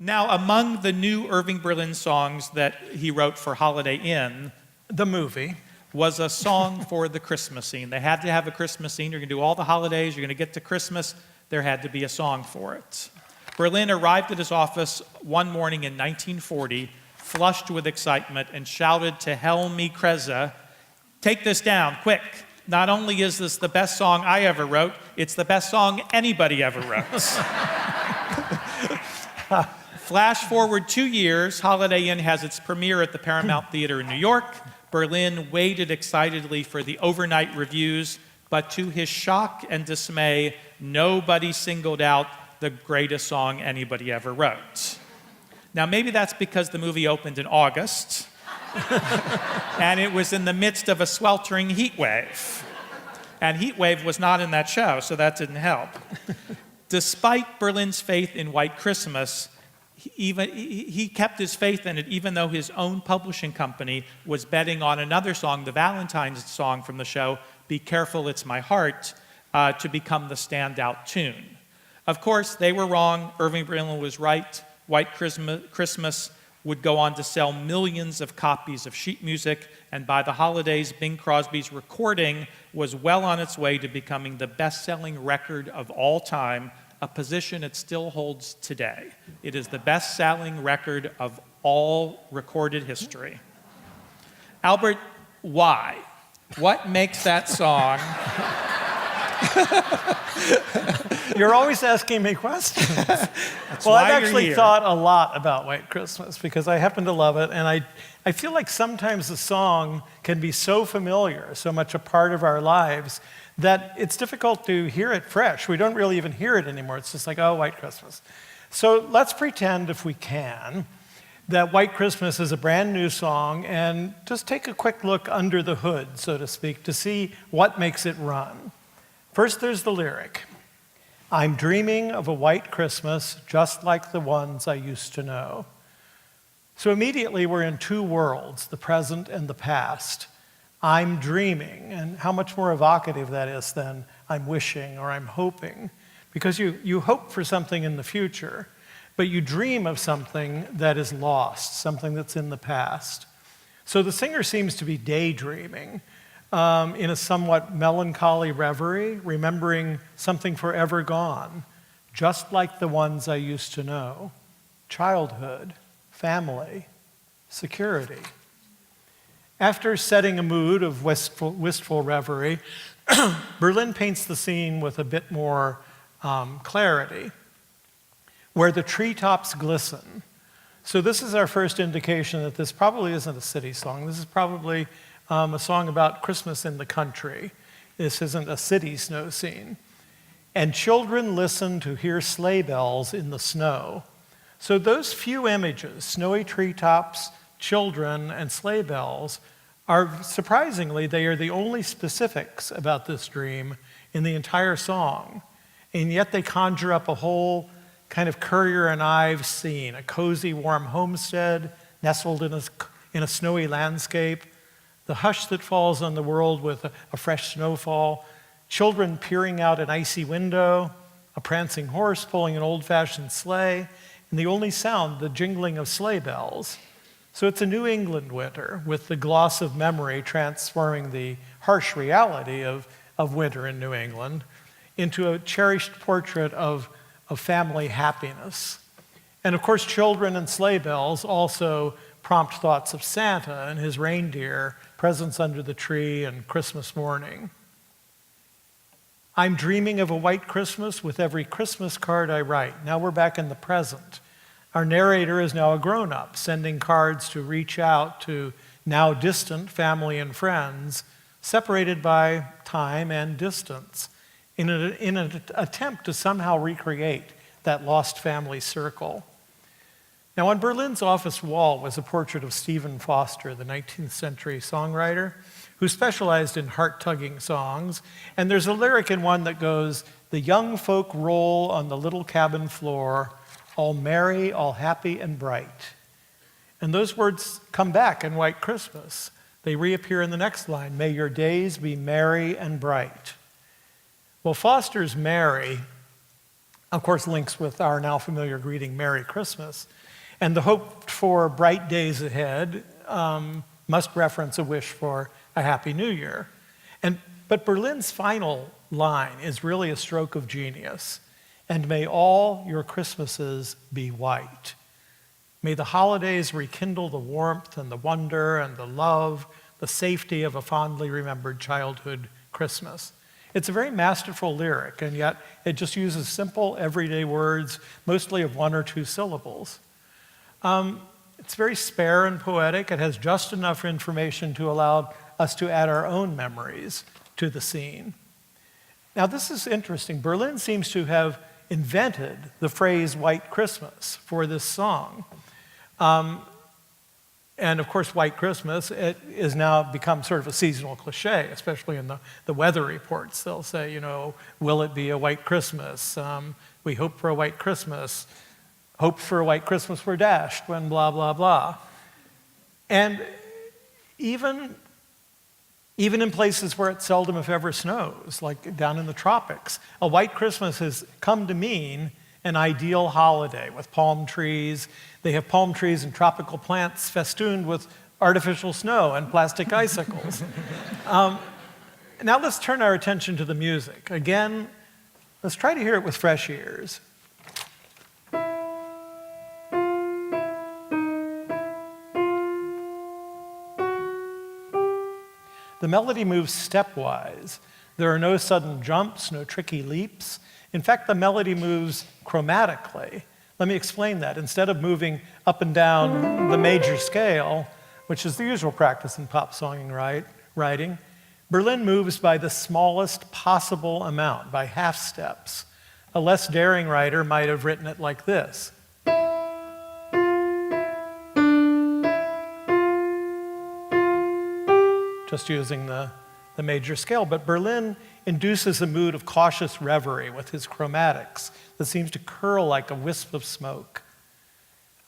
Now, among the new Irving Berlin songs that he wrote for Holiday Inn, The movie. was a song for the Christmas scene. They had to have a Christmas scene. You're going to do all the holidays. You're going to get to Christmas. There had to be a song for it. Berlin arrived at his office one morning in 1940, flushed with excitement, and shouted to Helmi Kreza, "Take this down, quick. Not only is this the best song I ever wrote, it's the best song anybody ever wrote." Flash forward 2 years, Holiday Inn has its premiere at the Paramount Theater in New York. Berlin waited excitedly for the overnight reviews, but to his shock and dismay, nobody singled out the greatest song anybody ever wrote. Now, maybe that's because the movie opened in August, and it was in the midst of a sweltering heat wave. And heat wave was not in that show, so that didn't help. Despite Berlin's faith in White Christmas, he kept his faith in it, even though his own publishing company was betting on another song, the Valentine's song from the show, "Be Careful, It's My Heart," to become the standout tune. Of course, they were wrong. Irving Berlin was right. White Christmas would go on to sell millions of copies of sheet music, and by the holidays, Bing Crosby's recording was well on its way to becoming the best-selling record of all time, a position it still holds today. It is the best-selling record of all recorded history. Albert, why? What makes that song? You're always asking me questions. That's Well, why I've you're actually here. thought a lot about White Christmas because I happen to love it, and I feel like sometimes the song can be so familiar, so much a part of our lives, that it's difficult to hear it fresh. We don't really even hear it anymore. It's just like, oh, White Christmas. So let's pretend, if we can, that White Christmas is a brand new song, and just take a quick look under the hood, so to speak, to see what makes it run. First, there's the lyric. "I'm dreaming of a white Christmas just like the ones I used to know." So immediately we're in two worlds, the present and the past. I'm dreaming, and how much more evocative that is than I'm wishing or I'm hoping. Because you hope for something in the future, but you dream of something that is lost, something that's in the past. So the singer seems to be daydreaming in a somewhat melancholy reverie, remembering something forever gone, just like the ones I used to know. Childhood, family, security. After setting a mood of wistful reverie, Berlin paints the scene with a bit more clarity, where the treetops glisten. So this is our first indication that this probably isn't a city song. This is probably a song about Christmas in the country. This isn't a city snow scene. And children listen to hear sleigh bells in the snow. So those few images, snowy treetops, children, and sleigh bells, are surprisingly, they are the only specifics about this dream in the entire song. And yet they conjure up a whole kind of Currier and Ives scene, a cozy, warm homestead nestled in a snowy landscape, the hush that falls on the world with a fresh snowfall, children peering out an icy window, a prancing horse pulling an old-fashioned sleigh, and the only sound, the jingling of sleigh bells. So it's a New England winter with the gloss of memory transforming the harsh reality of winter in New England into a cherished portrait of family happiness. And of course, children and sleigh bells also prompt thoughts of Santa and his reindeer, presents under the tree, and Christmas morning. I'm dreaming of a white Christmas with every Christmas card I write. Now we're back in the present. Our narrator is now a grown-up, sending cards to reach out to now distant family and friends, separated by time and distance, in an attempt to somehow recreate that lost family circle. Now, on Berlin's office wall was a portrait of Stephen Foster, the 19th century songwriter, who specialized in heart-tugging songs. And there's a lyric in one that goes, "The young folk roll on the little cabin floor, all merry, all happy and bright." And those words come back in White Christmas. They reappear in the next line, "May your days be merry and bright." Well, Foster's merry Of course, links with our now familiar greeting, Merry Christmas. And the hoped for bright days ahead must reference a wish for a Happy New Year. But Berlin's final line is really a stroke of genius. And may all your Christmases be white. May the holidays rekindle the warmth and the wonder and the love, the safety of a fondly remembered childhood Christmas. It's a very masterful lyric, and yet it just uses simple, everyday words, mostly of 1 or 2 syllables. It's very spare and poetic. It has just enough information to allow us to add our own memories to the scene. Now, this is interesting. Berlin seems to have invented the phrase White Christmas for this song. And of course, White Christmas, it is now become sort of a seasonal cliche, especially in the weather reports. They'll say, will it be a white Christmas? We hope for a white Christmas. Hopes for a white Christmas were dashed when blah, blah, blah. And even in places where it seldom, if ever, snows, like down in the tropics, a white Christmas has come to mean an ideal holiday with palm trees. They have palm trees and tropical plants festooned with artificial snow and plastic icicles. Now let's turn our attention to the music. Again, let's try to hear it with fresh ears. The melody moves stepwise. There are no sudden jumps, no tricky leaps. In fact, the melody moves chromatically. Let me explain that. Instead of moving up and down the major scale, which is the usual practice in pop songwriting, Berlin moves by the smallest possible amount, by half steps. A less daring writer might have written it like this. Just using the major scale. But Berlin induces a mood of cautious reverie with his chromatics that seems to curl like a wisp of smoke.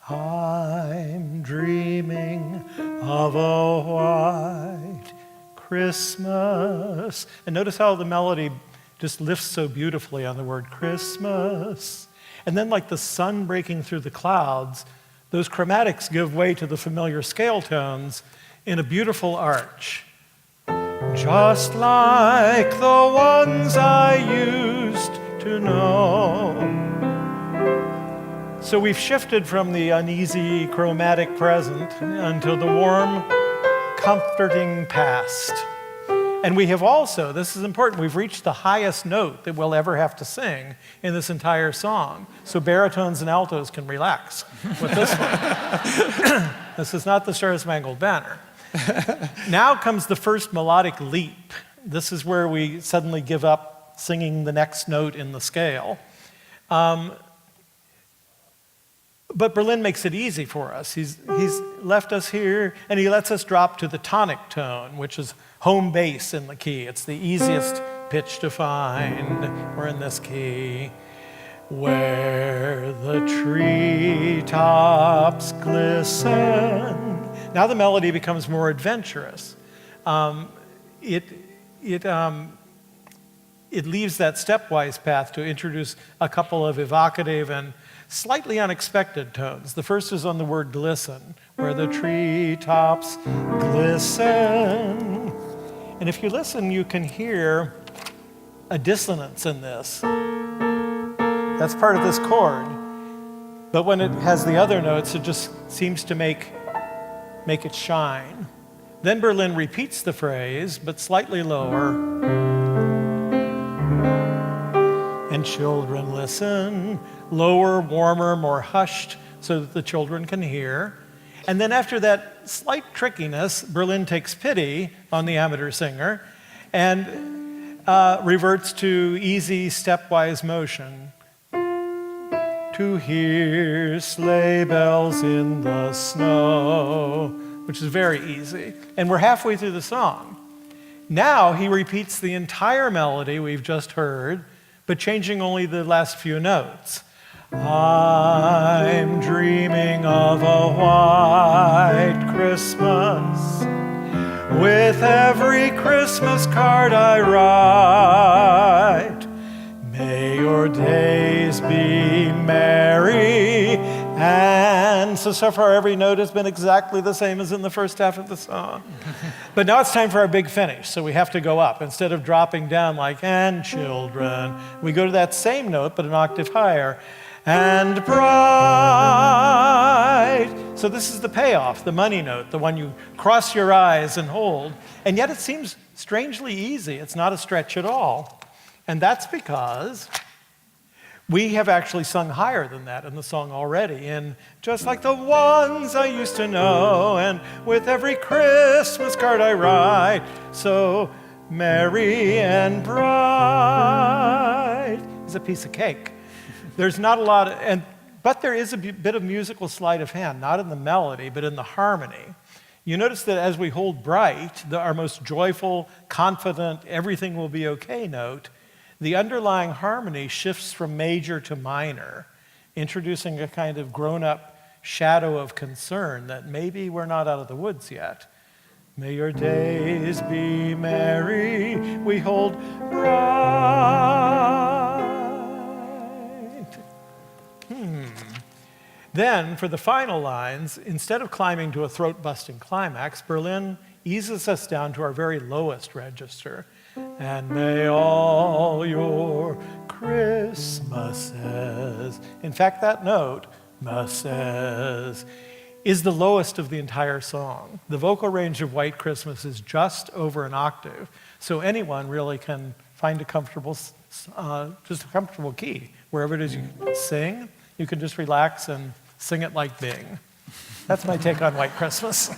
I'm dreaming of a white Christmas. And notice how the melody just lifts so beautifully on the word Christmas. And then like the sun breaking through the clouds, those chromatics give way to the familiar scale tones in a beautiful arch. Just like the ones I used to know. So we've shifted from the uneasy chromatic present until the warm, comforting past. And we have also, this is important, we've reached the highest note that we'll ever have to sing in this entire song. So baritones and altos can relax with this one. This is not the Star-Spangled Banner. Now comes the first melodic leap. This is where we suddenly give up singing the next note in the scale. But Berlin makes it easy for us. He's left us here, and he lets us drop to the tonic tone, which is home bass in the key. It's the easiest pitch to find. We're in this key. Where the treetops glisten. Now the melody becomes more adventurous. It leaves that stepwise path to introduce a couple of evocative and slightly unexpected tones. The first is on the word glisten, where the treetops glisten. And if you listen, you can hear a dissonance in this. That's part of this chord. But when it has the other notes, it just seems to make it shine. Then Berlin repeats the phrase, but slightly lower. And children listen, lower, warmer, more hushed, so that the children can hear. And then after that slight trickiness, Berlin takes pity on the amateur singer and reverts to easy stepwise motion. To hear sleigh bells in the snow, which is very easy. And we're halfway through the song. Now he repeats the entire melody we've just heard, but changing only the last few notes. I'm dreaming of a white Christmas. With every Christmas card I write, may your your days be merry. And so far every note has been exactly the same as in the first half of the song. But now it's time for our big finish, so we have to go up. Instead of dropping down like, and children, we go to that same note, but an octave higher. And bright. So this is the payoff, the money note, the one you cross your eyes and hold. And yet it seems strangely easy. It's not a stretch at all. And that's because we have actually sung higher than that in the song already. In just like the ones I used to know, and with every Christmas card I write, so merry and bright is a piece of cake. There's not a lot, but there is a bit of musical sleight of hand, not in the melody, but in the harmony. You notice that as we hold bright, our most joyful, confident, everything will be okay note, the underlying harmony shifts from major to minor, introducing a kind of grown-up shadow of concern that maybe we're not out of the woods yet. May your days be merry, we hold bright. Then, for the final lines, instead of climbing to a throat-busting climax, Berlin eases us down to our very lowest register. And may all your Christmases, in fact, that note, Masses, is the lowest of the entire song. The vocal range of White Christmas is just over an octave, so anyone really can find a comfortable, just a comfortable key. Wherever it is you sing, you can just relax and sing it like Bing. That's my take on White Christmas.